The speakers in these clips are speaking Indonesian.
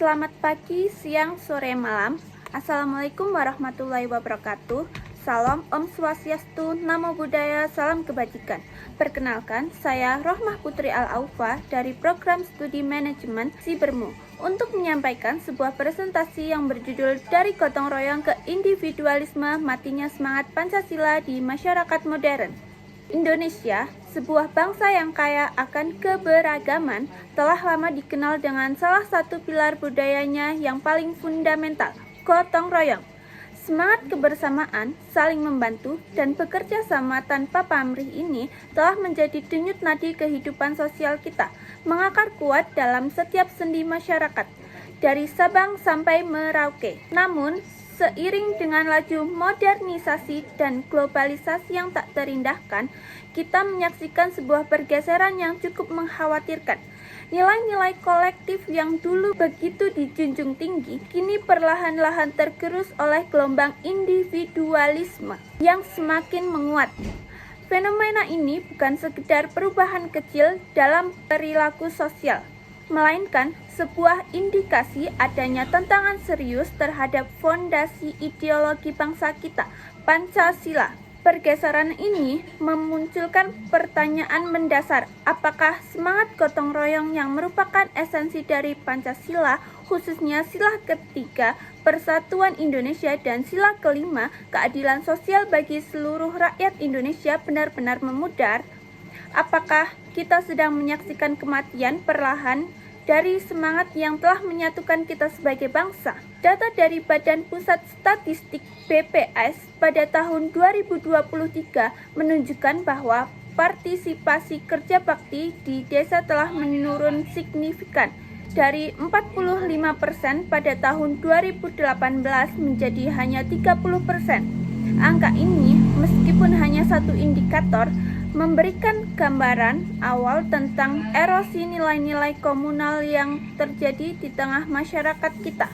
Selamat pagi, siang, sore, malam. Assalamualaikum warahmatullahi wabarakatuh. Salam Om Swastiastu, Namo Buddhaya, salam kebajikan. Perkenalkan, saya Rohmah Putri Al-Aufa dari Program Studi Manajemen Sibermu untuk menyampaikan sebuah presentasi yang berjudul Dari Gotong Royong ke Individualisme, Matinya Semangat Pancasila di Masyarakat Modern. Indonesia, sebuah bangsa yang kaya akan keberagaman, telah lama dikenal dengan salah satu pilar budayanya yang paling fundamental, gotong royong. Semangat kebersamaan, saling membantu, dan bekerja sama tanpa pamrih ini telah menjadi denyut nadi kehidupan sosial kita, mengakar kuat dalam setiap sendi masyarakat, dari Sabang sampai Merauke. Namun, seiring dengan laju modernisasi dan globalisasi yang tak terindahkan, kita menyaksikan sebuah pergeseran yang cukup mengkhawatirkan. Nilai-nilai kolektif yang dulu begitu dijunjung tinggi, kini perlahan-lahan tergerus oleh gelombang individualisme yang semakin menguat. Fenomena ini bukan sekedar perubahan kecil dalam perilaku sosial, melainkan sebuah indikasi adanya tantangan serius terhadap fondasi ideologi bangsa kita, Pancasila. Pergeseran ini memunculkan pertanyaan mendasar, apakah semangat gotong royong yang merupakan esensi dari Pancasila, khususnya sila ketiga, persatuan Indonesia, dan sila kelima, keadilan sosial bagi seluruh rakyat Indonesia benar-benar memudar? Apakah kita sedang menyaksikan kematian perlahan dari semangat yang telah menyatukan kita sebagai bangsa? Data dari Badan Pusat Statistik BPS pada tahun 2023 menunjukkan bahwa partisipasi kerja bakti di desa telah menurun signifikan dari 45% pada tahun 2018 menjadi hanya 30%. Angka ini meskipun hanya satu indikator, memberikan gambaran awal tentang erosi nilai-nilai komunal yang terjadi di tengah masyarakat kita.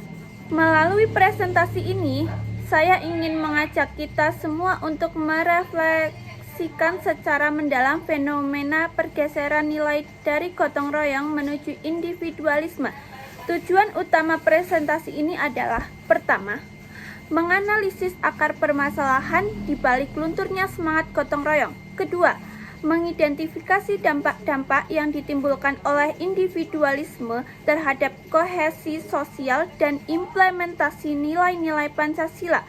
Melalui presentasi ini, saya ingin mengajak kita semua untuk merefleksikan secara mendalam fenomena pergeseran nilai dari gotong royong menuju individualisme. Tujuan utama presentasi ini adalah: pertama, menganalisis akar permasalahan di balik lunturnya semangat gotong royong. Kedua, mengidentifikasi dampak-dampak yang ditimbulkan oleh individualisme terhadap kohesi sosial dan implementasi nilai-nilai Pancasila.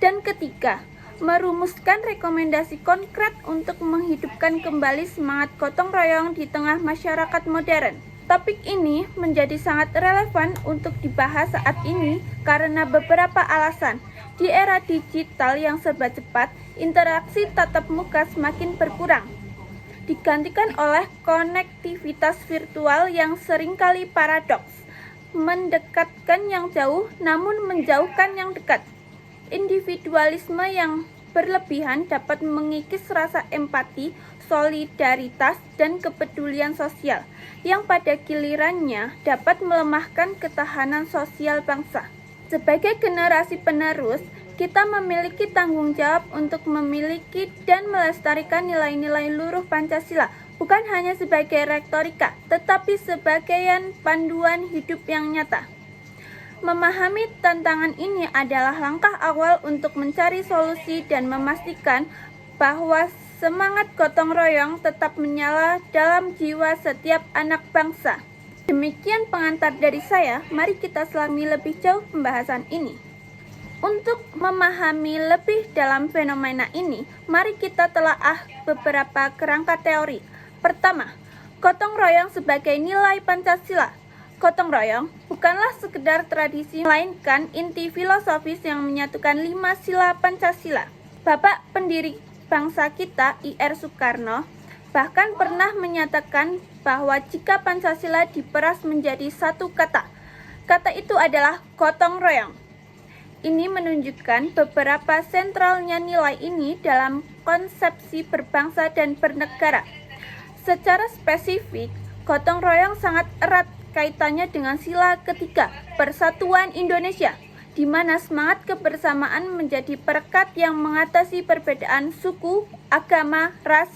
Dan ketiga, merumuskan rekomendasi konkret untuk menghidupkan kembali semangat gotong royong di tengah masyarakat modern. Topik ini menjadi sangat relevan untuk dibahas saat ini karena beberapa alasan. Di era digital yang serba cepat, interaksi tatap muka semakin berkurang, digantikan oleh konektivitas virtual yang seringkali paradoks, mendekatkan yang jauh namun menjauhkan yang dekat. Individualisme yang berlebihan dapat mengikis rasa empati, solidaritas, dan kepedulian sosial, yang pada gilirannya dapat melemahkan ketahanan sosial bangsa. Sebagai generasi penerus, kita memiliki tanggung jawab untuk memiliki dan melestarikan nilai-nilai luruh Pancasila, bukan hanya sebagai retorika, tetapi sebagai panduan hidup yang nyata. Memahami tantangan ini adalah langkah awal untuk mencari solusi dan memastikan bahwa semangat gotong royong tetap menyala dalam jiwa setiap anak bangsa. Demikian pengantar dari saya, mari kita selami lebih jauh pembahasan ini. Untuk memahami lebih dalam fenomena ini, mari kita telaah beberapa kerangka teori. Pertama, gotong royong sebagai nilai Pancasila. Gotong royong bukanlah sekedar tradisi, melainkan inti filosofis yang menyatukan 5 sila Pancasila. Bapak pendiri bangsa kita, I.R. Soekarno, bahkan pernah menyatakan bahwa jika Pancasila diperas menjadi satu kata, kata itu adalah gotong royong. Ini menunjukkan beberapa sentralnya nilai ini dalam konsepsi berbangsa dan bernegara. Secara spesifik, gotong royong sangat erat kaitannya dengan sila ketiga, persatuan Indonesia, di mana semangat kebersamaan menjadi perekat yang mengatasi perbedaan suku, agama, ras,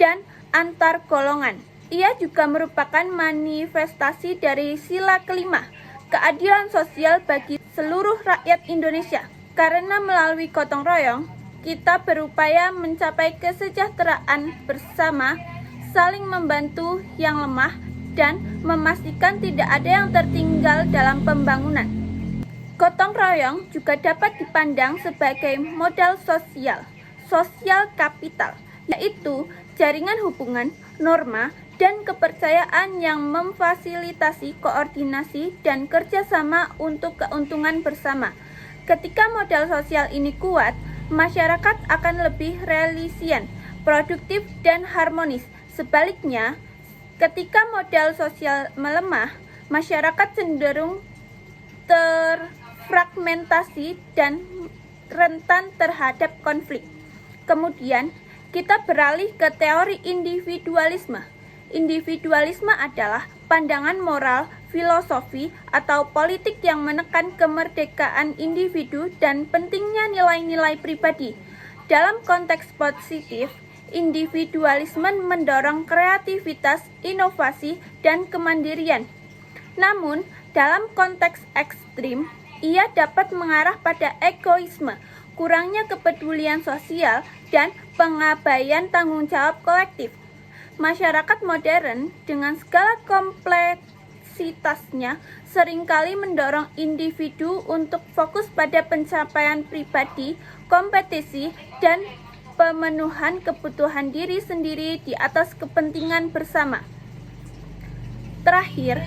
dan antar golongan. Ia juga merupakan manifestasi dari sila kelima, keadilan sosial bagi seluruh rakyat Indonesia. Karena melalui gotong royong, kita berupaya mencapai kesejahteraan bersama, saling membantu yang lemah, dan memastikan tidak ada yang tertinggal dalam pembangunan. Gotong royong juga dapat dipandang sebagai modal sosial kapital, yaitu jaringan hubungan, norma, dan kepercayaan yang memfasilitasi koordinasi dan kerjasama untuk keuntungan bersama. Ketika modal sosial ini kuat, masyarakat akan lebih resilient, produktif, dan harmonis. Sebaliknya, ketika modal sosial melemah, masyarakat cenderung terfragmentasi dan rentan terhadap konflik. Kemudian, kita beralih ke teori individualisme. Individualisme adalah pandangan moral, filosofi, atau politik yang menekan kemerdekaan individu dan pentingnya nilai-nilai pribadi. Dalam konteks positif, individualisme mendorong kreativitas, inovasi, dan kemandirian. Namun, dalam konteks ekstrim, ia dapat mengarah pada egoisme, kurangnya kepedulian sosial, dan pengabaian tanggung jawab kolektif. Masyarakat modern dengan segala kompleksitasnya seringkali mendorong individu untuk fokus pada pencapaian pribadi, kompetisi, dan pemenuhan kebutuhan diri sendiri di atas kepentingan bersama. Terakhir,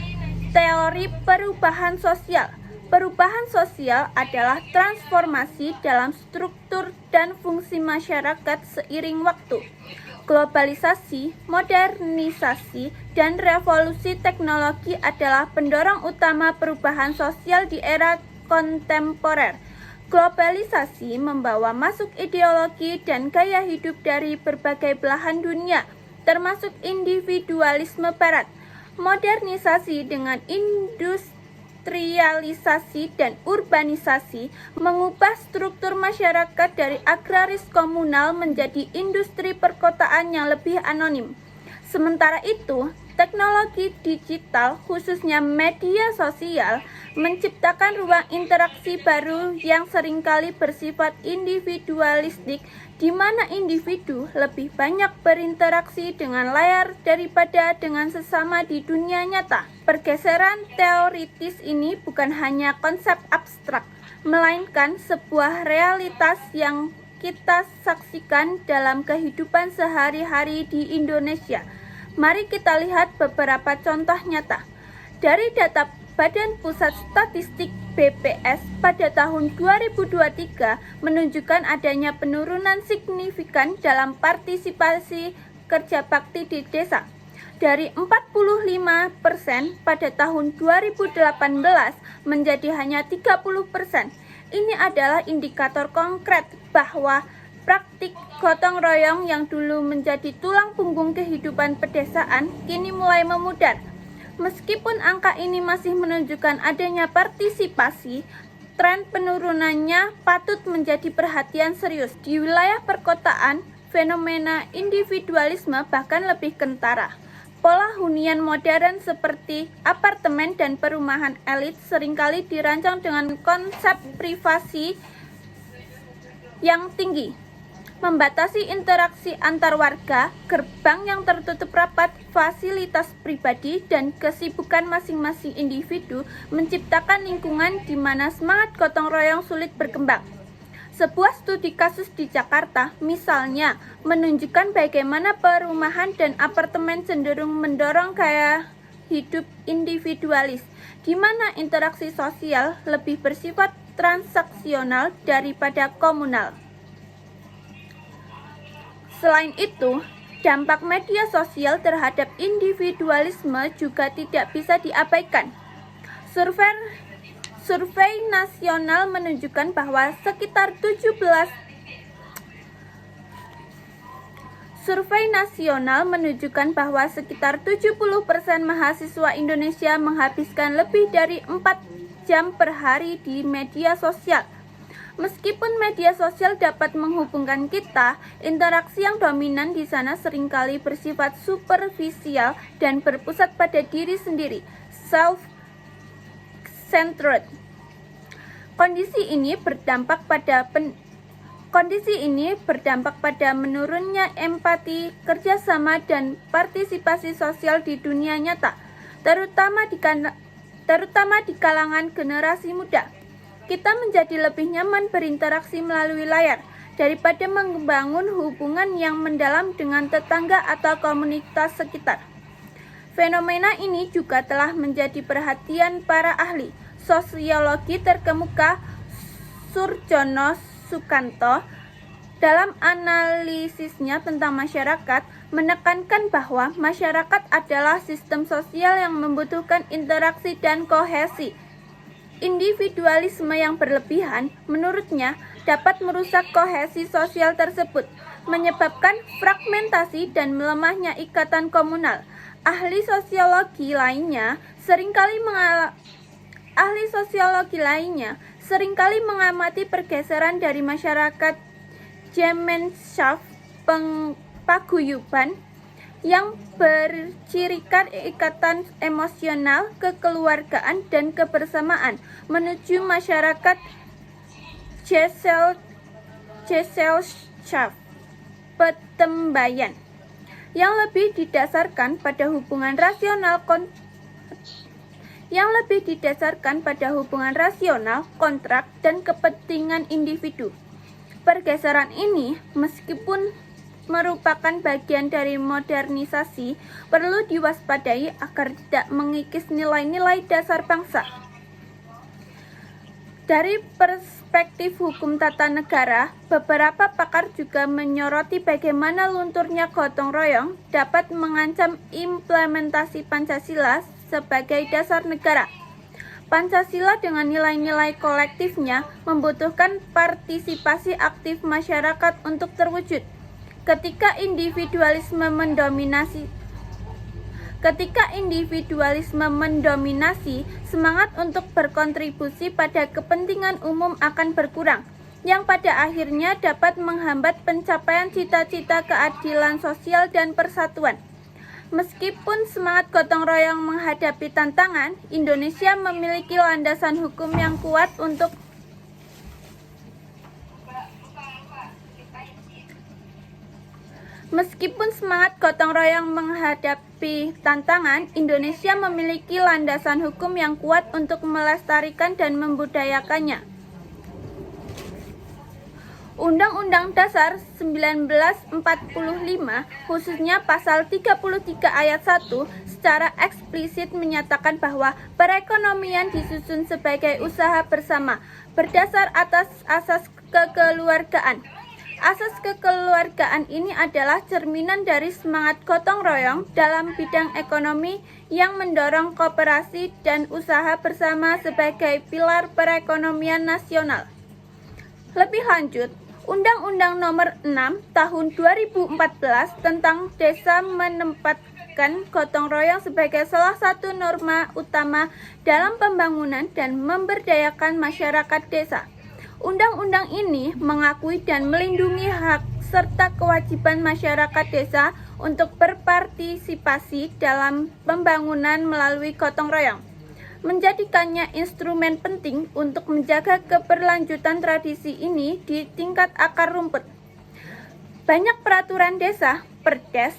teori perubahan sosial. Perubahan sosial adalah transformasi dalam struktur dan fungsi masyarakat seiring waktu. Globalisasi, modernisasi, dan revolusi teknologi adalah pendorong utama perubahan sosial di era kontemporer. Globalisasi membawa masuk ideologi dan gaya hidup dari berbagai belahan dunia, termasuk individualisme barat. Modernisasi dengan industrialisasi dan urbanisasi mengubah struktur masyarakat dari agraris komunal menjadi industri perkotaan yang lebih anonim. Sementara itu, teknologi digital, khususnya media sosial, menciptakan ruang interaksi baru yang seringkali bersifat individualistik, di mana individu lebih banyak berinteraksi dengan layar daripada dengan sesama di dunia nyata. Pergeseran teoritis ini bukan hanya konsep abstrak, melainkan sebuah realitas yang kita saksikan dalam kehidupan sehari-hari di Indonesia. Mari kita lihat beberapa contoh nyata. Dari data Badan Pusat Statistik BPS pada tahun 2023 menunjukkan adanya penurunan signifikan dalam partisipasi kerja bakti di desa. Dari 45% pada tahun 2018 menjadi hanya 30%. Ini adalah indikator konkret bahwa praktik gotong royong yang dulu menjadi tulang punggung kehidupan pedesaan kini mulai memudar. Meskipun angka ini masih menunjukkan adanya partisipasi, tren penurunannya patut menjadi perhatian serius. Di wilayah perkotaan, fenomena individualisme bahkan lebih kentara. Pola hunian modern seperti apartemen dan perumahan elit seringkali dirancang dengan konsep privasi yang tinggi, membatasi interaksi antar warga, gerbang yang tertutup rapat, fasilitas pribadi, dan kesibukan masing-masing individu menciptakan lingkungan di mana semangat gotong royong sulit berkembang. Sebuah studi kasus di Jakarta, misalnya, menunjukkan bagaimana perumahan dan apartemen cenderung mendorong gaya hidup individualis, di mana interaksi sosial lebih bersifat transaksional daripada komunal. Selain itu, dampak media sosial terhadap individualisme juga tidak bisa diabaikan. Survei nasional menunjukkan bahwa sekitar 70% mahasiswa Indonesia menghabiskan lebih dari 4 jam per hari di media sosial. Meskipun media sosial dapat menghubungkan kita, interaksi yang dominan di sana seringkali bersifat superficial dan berpusat pada diri sendiri, centered. Kondisi ini berdampak pada menurunnya empati, kerjasama, dan partisipasi sosial di dunia nyata, terutama di kalangan generasi muda. Kita menjadi lebih nyaman berinteraksi melalui layar daripada membangun hubungan yang mendalam dengan tetangga atau komunitas sekitar. Fenomena ini juga telah menjadi perhatian para ahli sosiologi terkemuka Surjono Sukanto dalam analisisnya tentang masyarakat, menekankan bahwa masyarakat adalah sistem sosial yang membutuhkan interaksi dan kohesi. Individualisme yang berlebihan, menurutnya, dapat merusak kohesi sosial tersebut, menyebabkan fragmentasi dan melemahnya ikatan komunal. Ahli sosiologi lainnya seringkali mengamati pergeseran dari masyarakat Gemeinschaft paguyuban yang bercirikan ikatan emosional, kekeluargaan, dan kebersamaan menuju masyarakat Gesellschaft petembayan yang lebih didasarkan pada hubungan rasional, kontrak, dan kepentingan individu. Pergeseran ini, meskipun merupakan bagian dari modernisasi, perlu diwaspadai agar tidak mengikis nilai-nilai dasar bangsa. Dari perspektif hukum tata negara, beberapa pakar juga menyoroti bagaimana lunturnya gotong royong dapat mengancam implementasi Pancasila sebagai dasar negara. Pancasila dengan nilai-nilai kolektifnya membutuhkan partisipasi aktif masyarakat untuk terwujud. Ketika individualisme mendominasi, semangat untuk berkontribusi pada kepentingan umum akan berkurang, yang pada akhirnya dapat menghambat pencapaian cita-cita keadilan sosial dan persatuan. Meskipun semangat gotong royong menghadapi tantangan, Indonesia memiliki landasan hukum yang kuat untuk melestarikan dan membudayakannya. Undang-Undang Dasar 1945, khususnya pasal 33 ayat 1, secara eksplisit menyatakan bahwa perekonomian disusun sebagai usaha bersama, berdasar atas asas kekeluargaan. Asas kekeluargaan ini adalah cerminan dari semangat gotong royong dalam bidang ekonomi yang mendorong kooperasi dan usaha bersama sebagai pilar perekonomian nasional. Lebih lanjut, Undang-Undang Nomor 6 Tahun 2014 tentang Desa menempatkan gotong royong sebagai salah satu norma utama dalam pembangunan dan memberdayakan masyarakat desa. Undang-undang ini mengakui dan melindungi hak serta kewajiban masyarakat desa untuk berpartisipasi dalam pembangunan melalui gotong royong, menjadikannya instrumen penting untuk menjaga keberlanjutan tradisi ini di tingkat akar rumput. Banyak peraturan desa, Perdes,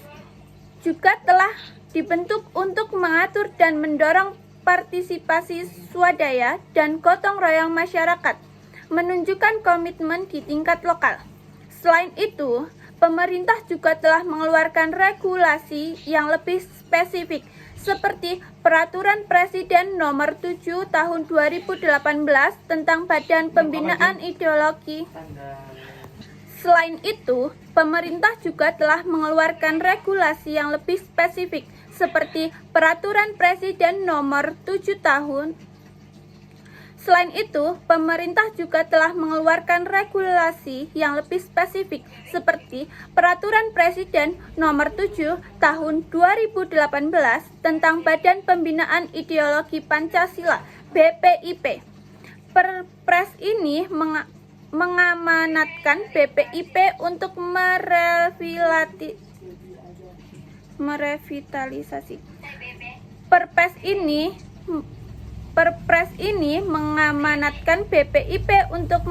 juga telah dibentuk untuk mengatur dan mendorong partisipasi swadaya dan gotong royong masyarakat, menunjukkan komitmen di tingkat lokal. Selain itu, pemerintah juga telah mengeluarkan regulasi yang lebih spesifik, seperti Peraturan Presiden Nomor 7 Tahun 2018 tentang Badan Pembinaan Ideologi. Selain itu, pemerintah juga telah mengeluarkan regulasi yang lebih spesifik, seperti Peraturan Presiden Nomor 7 Tahun. Selain itu, pemerintah juga telah mengeluarkan regulasi yang lebih spesifik, seperti Peraturan Presiden Nomor 7 Tahun 2018 tentang Badan Pembinaan Ideologi Pancasila (BPIP). Perpres ini mengamanatkan BPIP untuk merevitalisasi. Perpres ini mengamanatkan BPIP untuk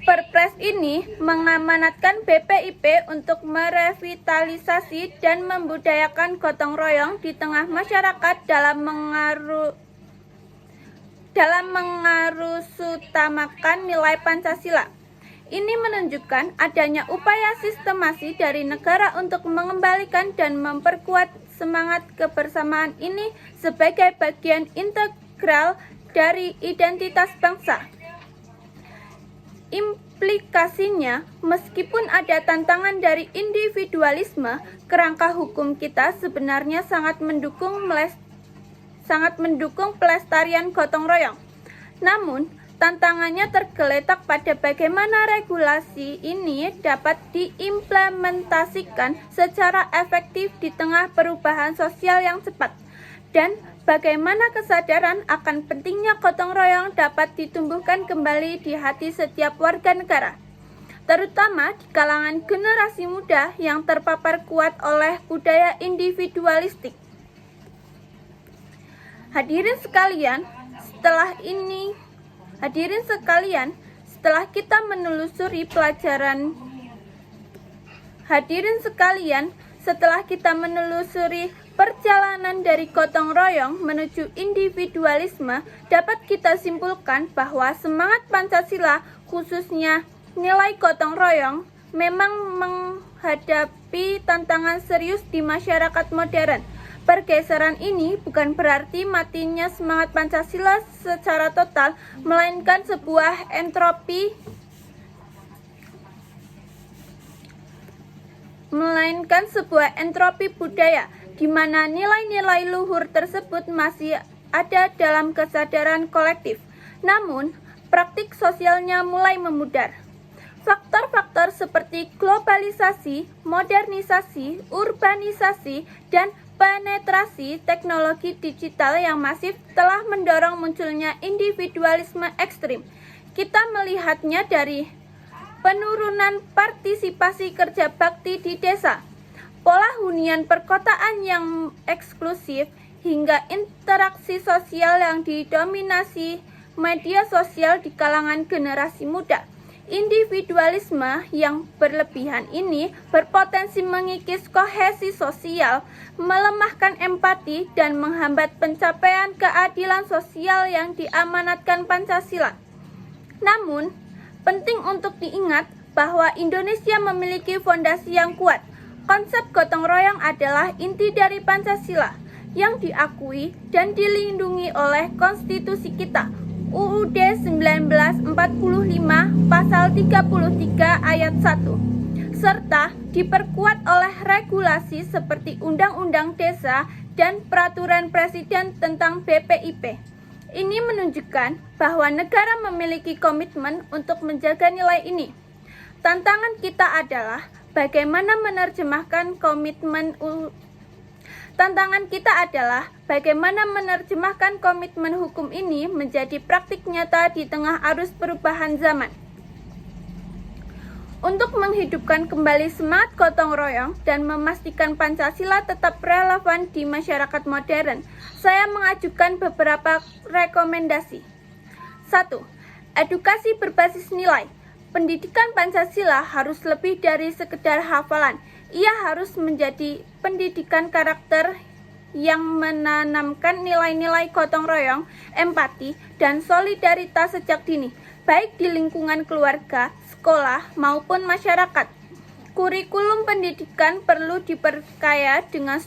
Perpres ini mengamanatkan BPIP untuk merevitalisasi dan membudayakan gotong royong di tengah masyarakat dalam mengarusutamakan nilai Pancasila. Ini menunjukkan adanya upaya sistemasi dari negara untuk mengembalikan dan memperkuat semangat kebersamaan ini sebagai bagian integral dari identitas bangsa. Implikasinya, meskipun ada tantangan dari individualisme, kerangka hukum kita sebenarnya sangat mendukung pelestarian gotong royong. Namun, tantangannya tergeletak pada bagaimana regulasi ini dapat diimplementasikan secara efektif di tengah perubahan sosial yang cepat, dan bagaimana kesadaran akan pentingnya gotong royong dapat ditumbuhkan kembali di hati setiap warga negara, terutama di kalangan generasi muda yang terpapar kuat oleh budaya individualistik. Hadirin sekalian, setelah kita menelusuri perjalanan dari gotong royong menuju individualisme, dapat kita simpulkan bahwa semangat Pancasila, khususnya nilai gotong royong, memang menghadapi tantangan serius di masyarakat modern. Pergeseran ini bukan berarti matinya semangat Pancasila secara total, melainkan sebuah entropi budaya, di mana nilai-nilai luhur tersebut masih ada dalam kesadaran kolektif. Namun, praktik sosialnya mulai memudar. Faktor-faktor seperti globalisasi, modernisasi, urbanisasi, dan penetrasi teknologi digital yang masif telah mendorong munculnya individualisme ekstrim. Kita melihatnya dari penurunan partisipasi kerja bakti di desa, pola hunian perkotaan yang eksklusif, hingga interaksi sosial yang didominasi media sosial di kalangan generasi muda. Individualisme yang berlebihan ini berpotensi mengikis kohesi sosial, melemahkan empati, dan menghambat pencapaian keadilan sosial yang diamanatkan Pancasila. Namun, penting untuk diingat bahwa Indonesia memiliki fondasi yang kuat. Konsep gotong royong adalah inti dari Pancasila yang diakui dan dilindungi oleh konstitusi kita, UUD 1945 pasal 33 ayat 1, serta diperkuat oleh regulasi seperti Undang-Undang Desa dan Peraturan Presiden tentang BPIP. Ini menunjukkan bahwa negara memiliki komitmen untuk menjaga nilai ini. Tantangan kita adalah bagaimana menerjemahkan komitmen hukum ini menjadi praktik nyata di tengah arus perubahan zaman. Untuk menghidupkan kembali semangat gotong royong dan memastikan Pancasila tetap relevan di masyarakat modern, saya mengajukan beberapa rekomendasi. 1. Edukasi berbasis nilai. Pendidikan Pancasila harus lebih dari sekedar hafalan. Ia harus menjadi pendidikan karakter yang menanamkan nilai-nilai gotong royong, empati, dan solidaritas sejak dini, baik di lingkungan keluarga, sekolah, maupun masyarakat. Kurikulum pendidikan perlu diperkaya dengan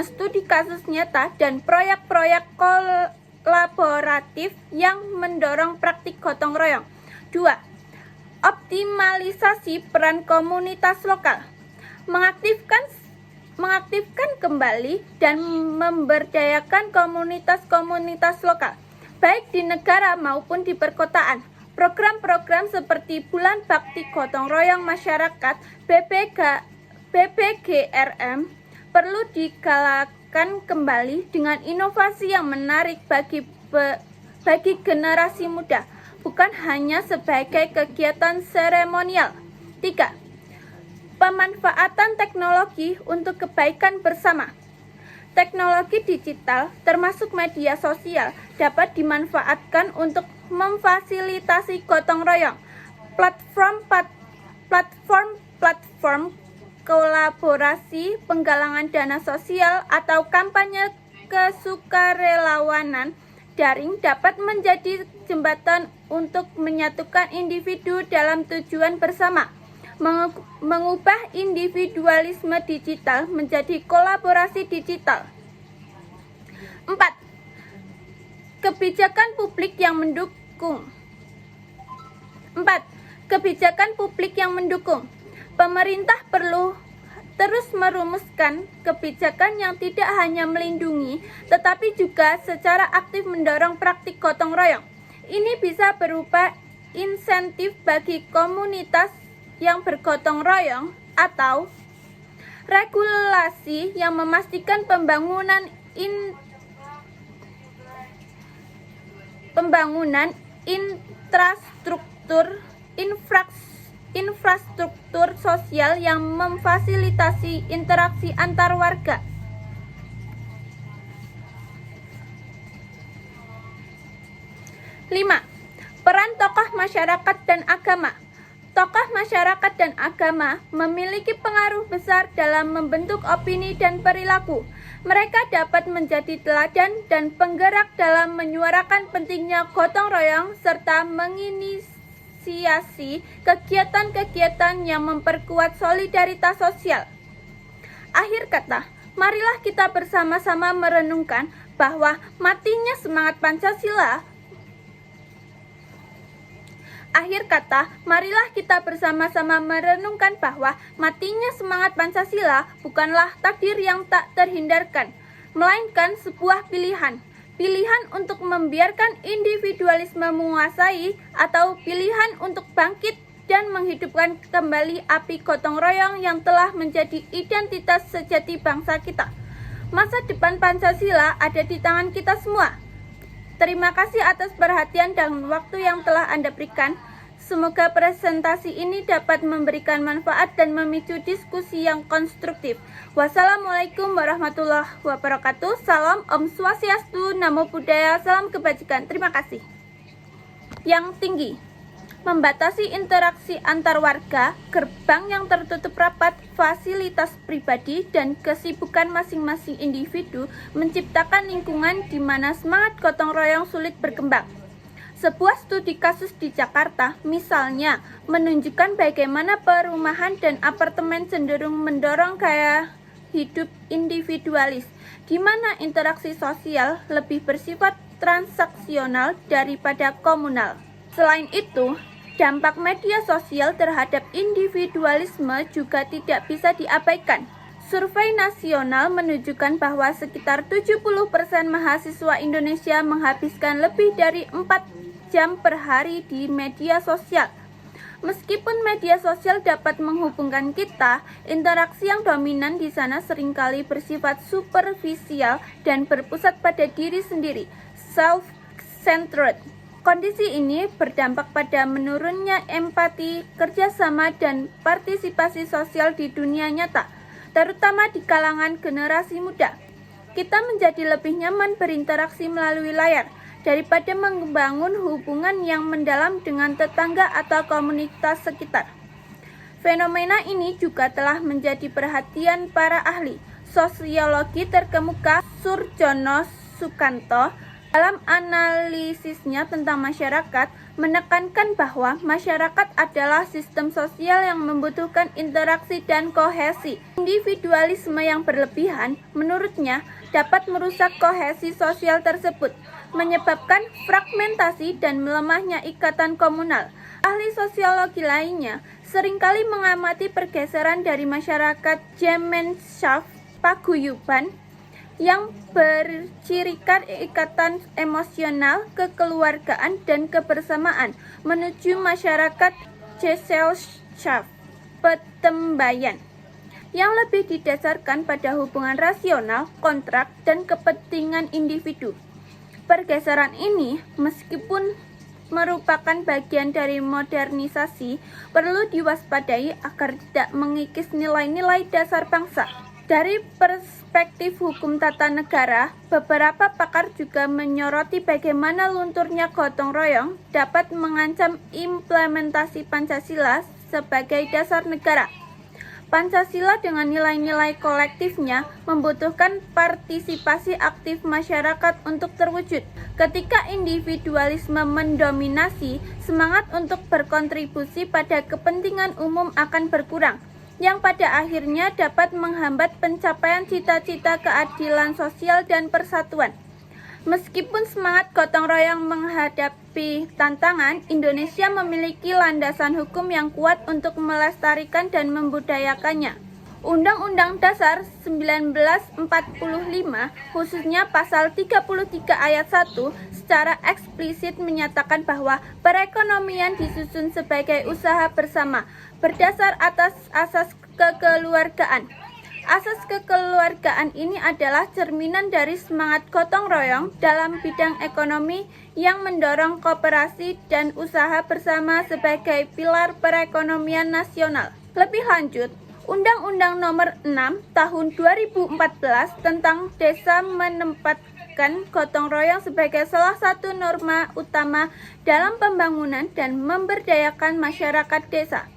studi kasus nyata dan proyek-proyek kolaboratif yang mendorong praktik gotong royong. 2. Optimalisasi peran komunitas lokal. Mengaktifkan kembali dan memberdayakan komunitas-komunitas lokal, baik di negara maupun di perkotaan. Program-program seperti Bulan Bakti Gotong Royong Masyarakat BPGRM perlu digalakan kembali dengan inovasi yang menarik bagi bagi generasi muda, bukan hanya sebagai kegiatan seremonial. 3. Pemanfaatan teknologi untuk kebaikan bersama. Teknologi digital, termasuk media sosial, dapat dimanfaatkan untuk memfasilitasi gotong royong, platform kolaborasi, penggalangan dana sosial, atau kampanye kesukarelawanan daring dapat menjadi jembatan untuk menyatukan individu dalam tujuan bersama, mengubah individualisme digital menjadi kolaborasi digital. 4. Kebijakan publik yang mendukung. Pemerintah perlu terus merumuskan kebijakan yang tidak hanya melindungi, tetapi juga secara aktif mendorong praktik gotong royong. Ini bisa berupa insentif bagi komunitas yang bergotong royong atau regulasi yang memastikan pembangunan infrastruktur sosial yang memfasilitasi interaksi antar warga. 5. Peran tokoh masyarakat dan agama. Tokoh masyarakat dan agama memiliki pengaruh besar dalam membentuk opini dan perilaku. Mereka dapat menjadi teladan dan penggerak dalam menyuarakan pentingnya gotong royong serta menginisiasi kegiatan-kegiatan yang memperkuat solidaritas sosial. Akhir kata, marilah kita bersama-sama merenungkan bahwa matinya semangat Pancasila bukanlah takdir yang tak terhindarkan, melainkan sebuah pilihan untuk membiarkan individualisme menguasai atau pilihan untuk bangkit dan menghidupkan kembali api gotong royong yang telah menjadi identitas sejati bangsa kita. Masa depan Pancasila ada di tangan kita semua. Terima kasih atas perhatian dan waktu yang telah Anda berikan. Semoga presentasi ini dapat memberikan manfaat dan memicu diskusi yang konstruktif. Wassalamualaikum warahmatullahi wabarakatuh. Salam Om Swastiastu, Namo Buddhaya, salam kebajikan. Terima kasih. Yang tinggi. Membatasi interaksi antar warga, gerbang yang tertutup rapat, fasilitas pribadi, dan kesibukan masing-masing individu menciptakan lingkungan di mana semangat gotong royong sulit berkembang. Sebuah studi kasus di Jakarta, misalnya, menunjukkan bagaimana perumahan dan apartemen cenderung mendorong gaya hidup individualis, di mana interaksi sosial lebih bersifat transaksional daripada komunal. Selain itu, dampak media sosial terhadap individualisme juga tidak bisa diabaikan. Survei nasional menunjukkan bahwa sekitar 70% mahasiswa Indonesia menghabiskan lebih dari 4 jam per hari di media sosial. Meskipun media sosial dapat menghubungkan kita, interaksi yang dominan di sana seringkali bersifat superficial dan berpusat pada diri sendiri, self-centered. Kondisi ini berdampak pada menurunnya empati, kerjasama, dan partisipasi sosial di dunia nyata, terutama di kalangan generasi muda. Kita menjadi lebih nyaman berinteraksi melalui layar daripada membangun hubungan yang mendalam dengan tetangga atau komunitas sekitar. Fenomena ini juga telah menjadi perhatian para ahli sosiologi terkemuka Surjono Sukanto dalam analisisnya tentang masyarakat, menekankan bahwa masyarakat adalah sistem sosial yang membutuhkan interaksi dan kohesi. Individualisme yang berlebihan, menurutnya, dapat merusak kohesi sosial tersebut, menyebabkan fragmentasi dan melemahnya ikatan komunal. Ahli sosiologi lainnya seringkali mengamati pergeseran dari masyarakat Gemeinschaft paguyuban yang bercirikan ikatan emosional, kekeluargaan, dan kebersamaan menuju masyarakat Gesellschaft petembayan yang lebih didasarkan pada hubungan rasional, kontrak, dan kepentingan individu. Pergeseran ini, meskipun merupakan bagian dari modernisasi, perlu diwaspadai agar tidak mengikis nilai-nilai dasar bangsa. Dari perspektif hukum tata negara, beberapa pakar juga menyoroti bagaimana lunturnya gotong royong dapat mengancam implementasi Pancasila sebagai dasar negara. Pancasila dengan nilai-nilai kolektifnya membutuhkan partisipasi aktif masyarakat untuk terwujud. Ketika individualisme mendominasi, semangat untuk berkontribusi pada kepentingan umum akan berkurang, yang pada akhirnya dapat menghambat pencapaian cita-cita keadilan sosial dan persatuan. Meskipun semangat gotong royong menghadapi tantangan, Indonesia memiliki landasan hukum yang kuat untuk melestarikan dan membudayakannya. Undang-Undang Dasar 1945, khususnya pasal 33 ayat 1, secara eksplisit menyatakan bahwa perekonomian disusun sebagai usaha bersama, berdasar atas asas kekeluargaan. Asas kekeluargaan ini adalah cerminan dari semangat gotong royong dalam bidang ekonomi yang mendorong kooperasi dan usaha bersama sebagai pilar perekonomian nasional. Lebih lanjut, Undang-Undang Nomor 6 Tahun 2014 tentang Desa menempatkan gotong royong sebagai salah satu norma utama dalam pembangunan dan memberdayakan masyarakat desa.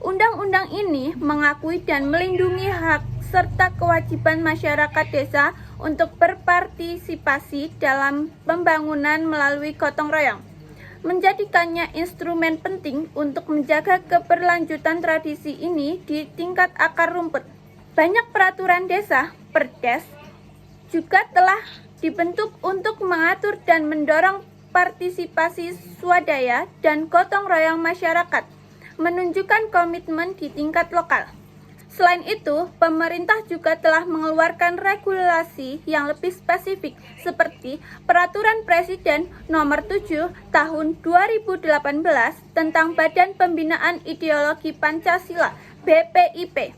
Undang-undang ini mengakui dan melindungi hak serta kewajiban masyarakat desa untuk berpartisipasi dalam pembangunan melalui gotong royong, menjadikannya instrumen penting untuk menjaga keberlanjutan tradisi ini di tingkat akar rumput. Banyak peraturan desa, Perdes, juga telah dibentuk untuk mengatur dan mendorong partisipasi swadaya dan gotong royong masyarakat, menunjukkan komitmen di tingkat lokal. Selain itu, pemerintah juga telah mengeluarkan regulasi yang lebih spesifik seperti Peraturan Presiden Nomor 7 Tahun 2018 tentang Badan Pembinaan Ideologi Pancasila (BPIP).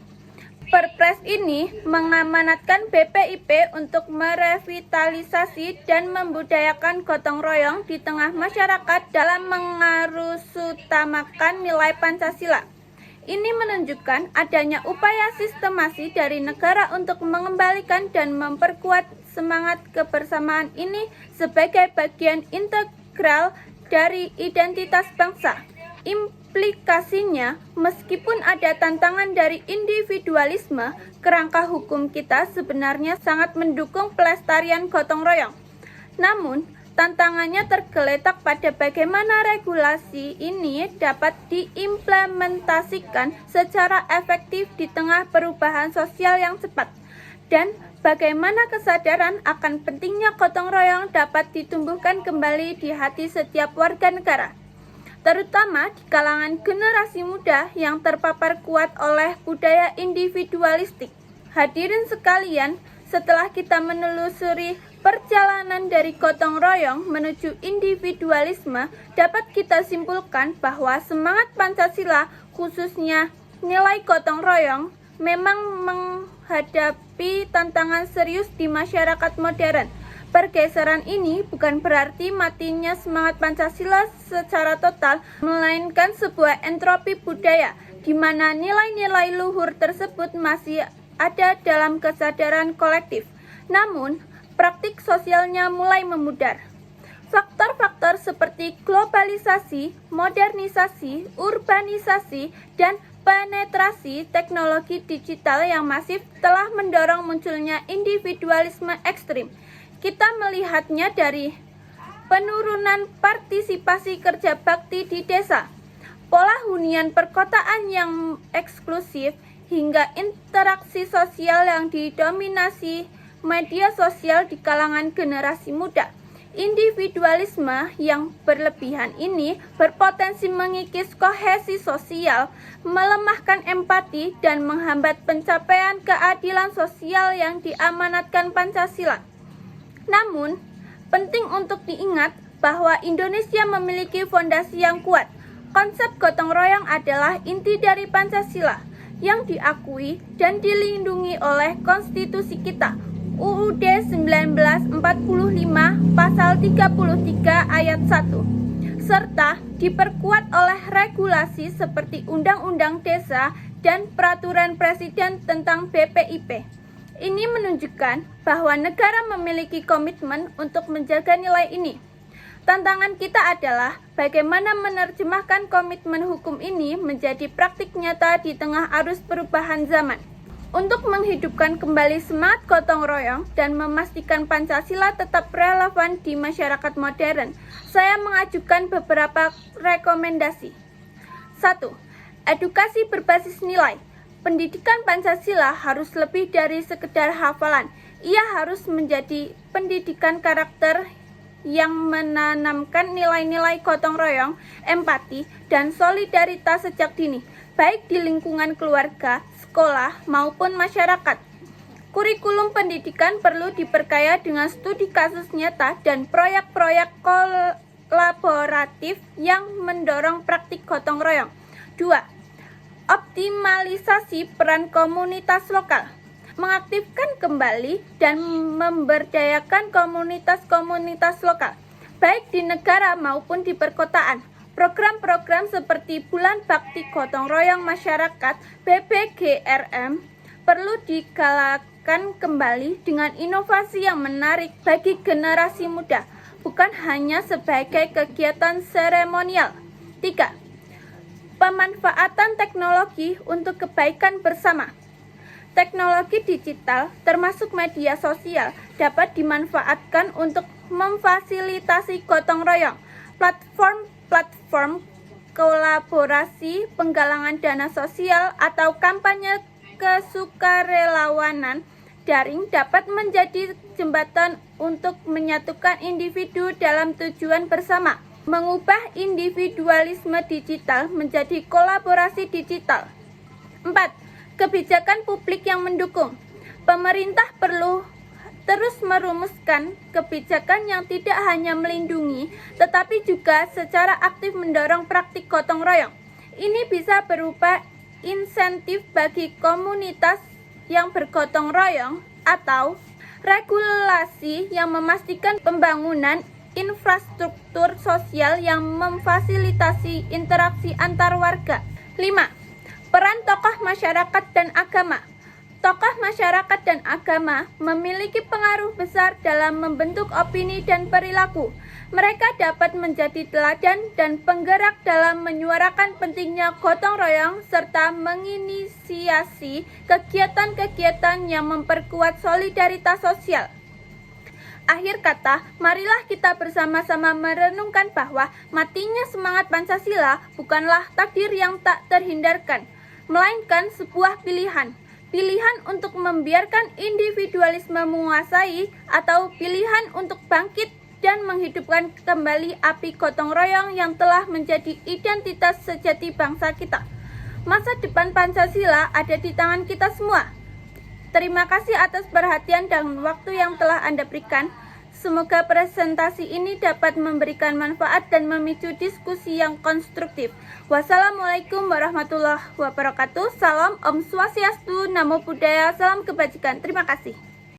Perpres ini mengamanatkan BPIP untuk merevitalisasi dan membudayakan gotong royong di tengah masyarakat dalam mengarusutamakan nilai Pancasila. Ini menunjukkan adanya upaya sistemasi dari negara untuk mengembalikan dan memperkuat semangat kebersamaan ini sebagai bagian integral dari identitas bangsa. Implikasinya, meskipun ada tantangan dari individualisme, kerangka hukum kita sebenarnya sangat mendukung pelestarian gotong royong. Namun, tantangannya tergeletak pada bagaimana regulasi ini dapat diimplementasikan secara efektif di tengah perubahan sosial yang cepat, dan bagaimana kesadaran akan pentingnya gotong royong dapat ditumbuhkan kembali di hati setiap warga negara, terutama di kalangan generasi muda yang terpapar kuat oleh budaya individualistik. Hadirin sekalian, setelah kita menelusuri perjalanan dari gotong royong menuju individualisme, dapat kita simpulkan bahwa semangat Pancasila, khususnya nilai gotong royong, memang menghadapi tantangan serius di masyarakat modern. Pergeseran ini bukan berarti matinya semangat Pancasila secara total, melainkan sebuah entropi budaya, di mana nilai-nilai luhur tersebut masih ada dalam kesadaran kolektif. Namun, praktik sosialnya mulai memudar. Faktor-faktor seperti globalisasi, modernisasi, urbanisasi, dan penetrasi teknologi digital yang masif telah mendorong munculnya individualisme ekstrim. Kita melihatnya dari penurunan partisipasi kerja bakti di desa, pola hunian perkotaan yang eksklusif, hingga interaksi sosial yang didominasi media sosial di kalangan generasi muda. Individualisme yang berlebihan ini berpotensi mengikis kohesi sosial, melemahkan empati, dan menghambat pencapaian keadilan sosial yang diamanatkan Pancasila. Namun, penting untuk diingat bahwa Indonesia memiliki fondasi yang kuat. Konsep gotong royong adalah inti dari Pancasila yang diakui dan dilindungi oleh konstitusi kita. UUD 1945 pasal 33 ayat 1, serta diperkuat oleh regulasi seperti Undang-Undang Desa dan Peraturan Presiden tentang BPIP. Ini menunjukkan bahwa negara memiliki komitmen untuk menjaga nilai ini. Tantangan kita adalah bagaimana menerjemahkan komitmen hukum ini menjadi praktik nyata di tengah arus perubahan zaman. Untuk menghidupkan kembali semangat gotong royong dan memastikan Pancasila tetap relevan di masyarakat modern, saya mengajukan beberapa rekomendasi. 1. Edukasi berbasis nilai. Pendidikan Pancasila harus lebih dari sekedar hafalan. Ia harus menjadi pendidikan karakter yang menanamkan nilai-nilai gotong royong, empati, dan solidaritas sejak dini, baik di lingkungan keluarga, sekolah, maupun masyarakat. Kurikulum pendidikan perlu diperkaya dengan studi kasus nyata dan proyek-proyek kolaboratif yang mendorong praktik gotong royong. 2. Optimalisasi peran komunitas lokal. Mengaktifkan kembali dan memberdayakan komunitas-komunitas lokal, baik di negara maupun di perkotaan. Program-program seperti Bulan Bakti Gotong Royong Masyarakat (BBGRM) perlu digalakan kembali dengan inovasi yang menarik bagi generasi muda, bukan hanya sebagai kegiatan seremonial. 3. Pemanfaatan teknologi untuk kebaikan bersama. Teknologi digital, termasuk media sosial, dapat dimanfaatkan untuk memfasilitasi gotong royong. Platform kolaborasi, penggalangan dana sosial, atau kampanye kesukarelawanan daring dapat menjadi jembatan untuk menyatukan individu dalam tujuan bersama, mengubah individualisme digital menjadi kolaborasi digital. 4. Kebijakan publik yang mendukung. Pemerintah perlu terus merumuskan kebijakan yang tidak hanya melindungi, tetapi juga secara aktif mendorong praktik gotong royong. Ini bisa berupa insentif bagi komunitas yang bergotong royong atau regulasi yang memastikan pembangunan infrastruktur sosial yang memfasilitasi interaksi antar warga. 5. Peran tokoh masyarakat dan agama. Tokoh masyarakat dan agama memiliki pengaruh besar dalam membentuk opini dan perilaku. Mereka dapat menjadi teladan dan penggerak dalam menyuarakan pentingnya gotong royong serta menginisiasi kegiatan-kegiatan yang memperkuat solidaritas sosial. Akhir kata, marilah kita bersama-sama merenungkan bahwa matinya semangat Pancasila bukanlah takdir yang tak terhindarkan, melainkan sebuah pilihan. Pilihan untuk membiarkan individualisme menguasai atau pilihan untuk bangkit dan menghidupkan kembali api gotong royong yang telah menjadi identitas sejati bangsa kita. Masa depan Pancasila ada di tangan kita semua. Terima kasih atas perhatian dan waktu yang telah Anda berikan. Semoga presentasi ini dapat memberikan manfaat dan memicu diskusi yang konstruktif. Wassalamualaikum warahmatullahi wabarakatuh. Salam Om Swastiastu, Namo Buddhaya, salam kebajikan. Terima kasih.